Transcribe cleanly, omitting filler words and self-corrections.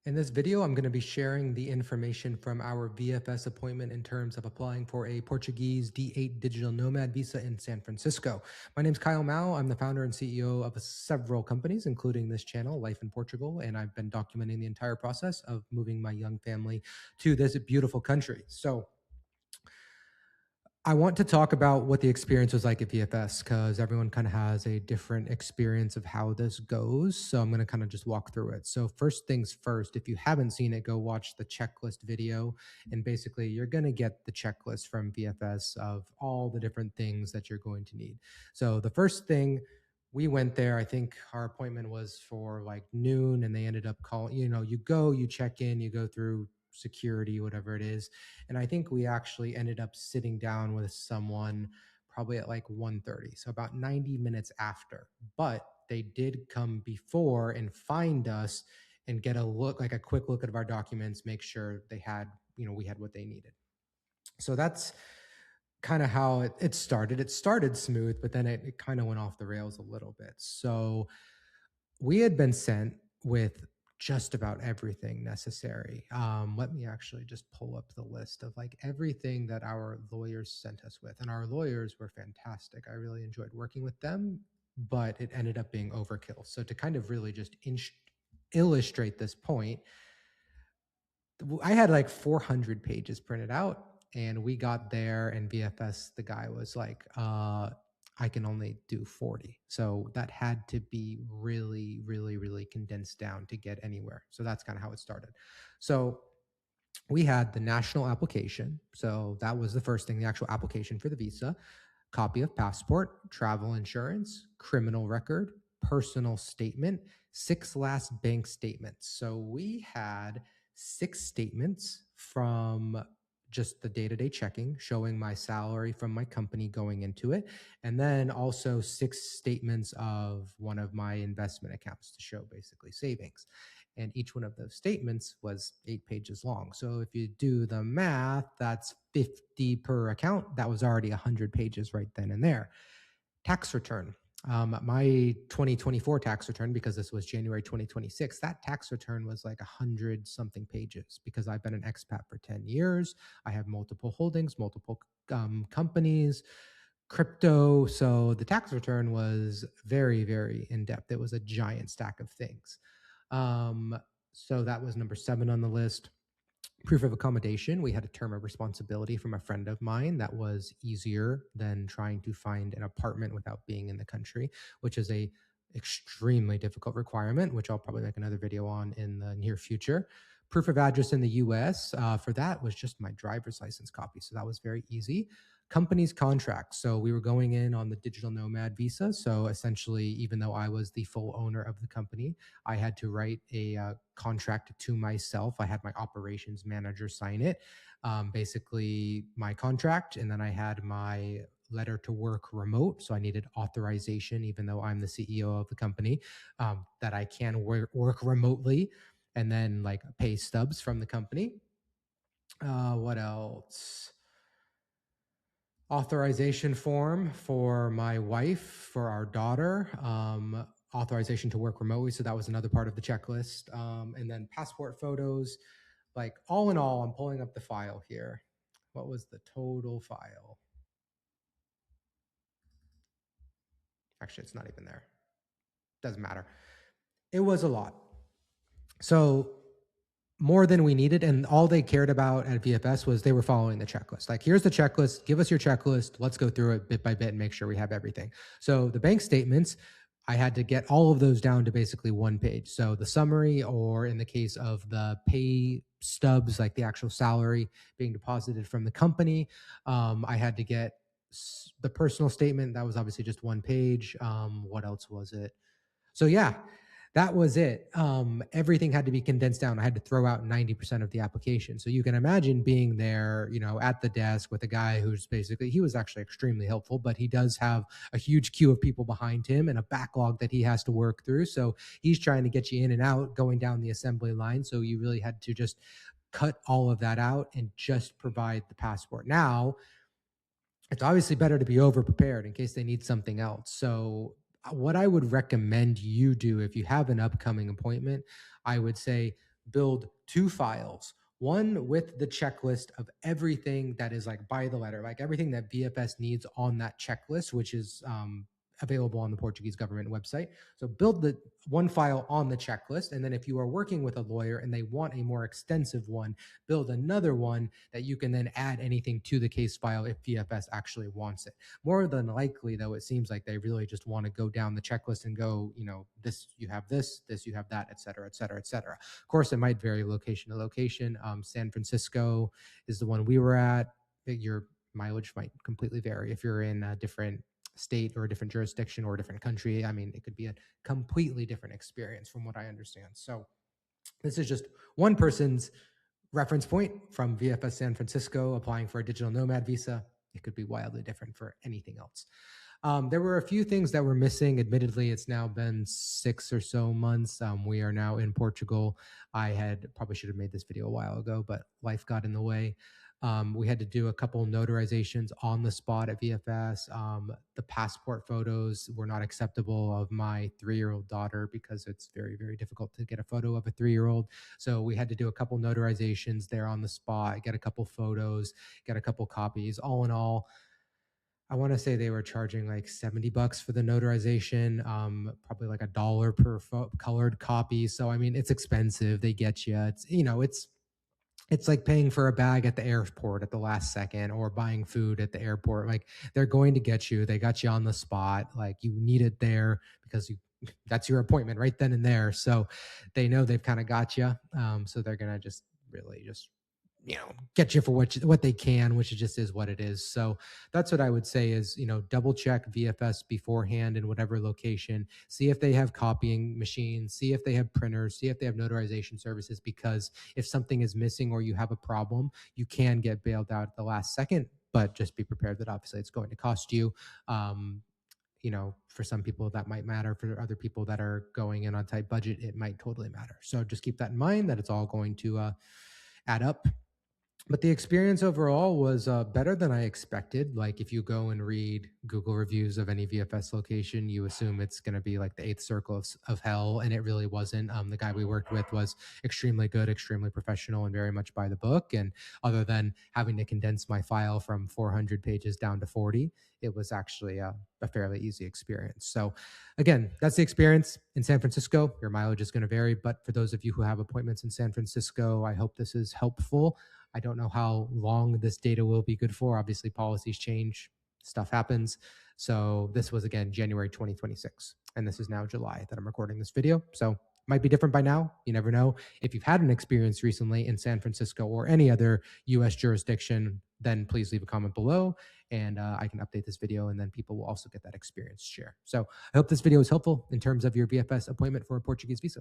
In this video, I'm going to be sharing the information from our VFS appointment in terms of applying for a Portuguese D8 digital nomad visa in San Francisco. My name is Kyle Mao. I'm the founder and CEO of several companies, including this channel, Life in Portugal, and I've been documenting the entire process of moving my young family to this beautiful country. So I want to talk about what the experience was like at VFS because everyone kind of has a different experience of how this goes. So I'm going to kind of just walk through it. So first things first, if you haven't seen it, go watch the checklist video. And basically you're going to get the checklist from VFS of all the different things that you're going to need. So the first thing, we went there, I think our appointment was for like noon, and they ended up calling, you check in, you go through security, whatever it is. And I think we actually ended up sitting down with someone probably at like 1:30, so about 90 minutes after. But they did come before and find us and get a look, like a quick look at our documents, make sure they had, we had what they needed. So that's kind of how it started. It started smooth, but then it kind of went off the rails a little bit. So we had been sent with just about everything necessary. Let me actually just pull up the list of like everything that our lawyers sent us with. And our lawyers were fantastic. I really enjoyed working with them, but it ended up being overkill. So to kind of really just illustrate this point, I had like 400 pages printed out, and we got there, and VFS, the guy was like, I can only do 40. So that had to be really, really, really condensed down to get anywhere. So that's kind of how it started. So we had the national application. So that was the first thing, the actual application for the visa, copy of passport, travel insurance, criminal record, personal statement, 6 last bank statements. So we had 6 statements from just the day-to-day checking, showing my salary from my company going into it, and then also 6 statements of one of my investment accounts to show basically savings. And each one of those statements was 8 pages long. So if you do the math, that's 50 per account. That was already 100 pages right then and there. Tax return. My 2024 tax return, because this was January 2026, that tax return was like 100 something pages because I've been an expat for 10 years. I have multiple holdings, multiple companies, crypto. So the tax return was very, very in depth. It was a giant stack of things. So that was number 7 on the list. Proof of accommodation. We had a term of responsibility from a friend of mine that was easier than trying to find an apartment without being in the country, which is a extremely difficult requirement, which I'll probably make another video on in the near future. Proof of address in the US, for that was just my driver's license copy. So that was very easy. Company's contract. So we were going in on the digital nomad visa. So essentially, even though I was the full owner of the company, I had to write a contract to myself. I had my operations manager sign it, basically my contract. And then I had my letter to work remote. So I needed authorization, even though I'm the CEO of the company, that I can work remotely, and then like pay stubs from the company. What else? Authorization form for my wife, for our daughter, authorization to work remotely. So that was another part of the checklist. And then passport photos. Like all in all, I'm pulling up the file here. What was the total file? Actually, it's not even there. Doesn't matter. It was a lot. So more than we needed. And all they cared about at VFS was they were following the checklist. Like, here's the checklist. Give us your checklist. Let's go through it bit by bit and make sure we have everything. So the bank statements, I had to get all of those down to basically 1 page. So the summary, or in the case of the pay stubs, like the actual salary being deposited from the company, I had to get the personal statement. That was obviously just 1 page. What else was it? So yeah, that was it. Everything had to be condensed down. I had to throw out 90% of the application. So you can imagine being there, at the desk with a guy who's basically, he was actually extremely helpful, but he does have a huge queue of people behind him and a backlog that he has to work through. So he's trying to get you in and out going down the assembly line. So you really had to just cut all of that out and just provide the passport. Now, it's obviously better to be over prepared in case they need something else. So what I would recommend you do if you have an upcoming appointment, I would say build two files, one with the checklist of everything that is like by the letter, like everything that VFS needs on that checklist, which is available on the Portuguese government website. So build the one file on the checklist. And then if you are working with a lawyer and they want a more extensive one, build another one that you can then add anything to the case file if VFS actually wants it. More than likely, though, it seems like they really just want to go down the checklist and go, this, you have this, you have that, et cetera, et cetera, et cetera. Of course, it might vary location to location. San Francisco is the one we were at. Your mileage might completely vary if you're in a different state or a different jurisdiction or a different country. I mean, it could be a completely different experience from what I understand. So this is just one person's reference point from VFS San Francisco applying for a digital nomad visa. It could be wildly different for anything else. There were a few things that were missing. Admittedly, it's now been 6 or so months. We are now in Portugal. I probably should have made this video a while ago, but life got in the way. We had to do a couple notarizations on the spot at VFS. The passport photos were not acceptable of my 3-year-old daughter because it's very, very difficult to get a photo of a 3-year-old. So we had to do a couple notarizations there on the spot, get a couple photos, get a couple copies. All in all, I want to say they were charging like $70 for the notarization, probably like $1 per colored copy. So I mean, it's expensive. They get you. It's like paying for a bag at the airport at the last second or buying food at the airport. Like they're going to get you. They got you on the spot. Like you need it there because that's your appointment right then and there. So they know they've kind of got you. So they're gonna just really just get you for what they can, which just is what it is. So that's what I would say is, double check VFS beforehand in whatever location, see if they have copying machines, see if they have printers, see if they have notarization services, because if something is missing or you have a problem, you can get bailed out at the last second, but just be prepared that obviously it's going to cost you. For some people that might matter. For other people that are going in on tight budget, it might totally matter. So just keep that in mind, that it's all going to add up. But the experience overall was better than I expected. Like if you go and read Google reviews of any VFS location, you assume it's going to be like the eighth circle of hell, and it really wasn't. The guy we worked with was extremely good, extremely professional, and very much by the book. And other than having to condense my file from 400 pages down to 40, it was actually a fairly easy experience. So again, that's the experience in San Francisco. Your mileage is going to vary, but for those of you who have appointments in San Francisco, I hope this is helpful. I don't know how long this data will be good for. Obviously, policies change, stuff happens. So this was, again, January 2026. And this is now July that I'm recording this video. So might be different by now. You never know. If you've had an experience recently in San Francisco or any other US jurisdiction, then please leave a comment below and I can update this video, and then people will also get that experience share. So I hope this video is helpful in terms of your VFS appointment for a Portuguese visa.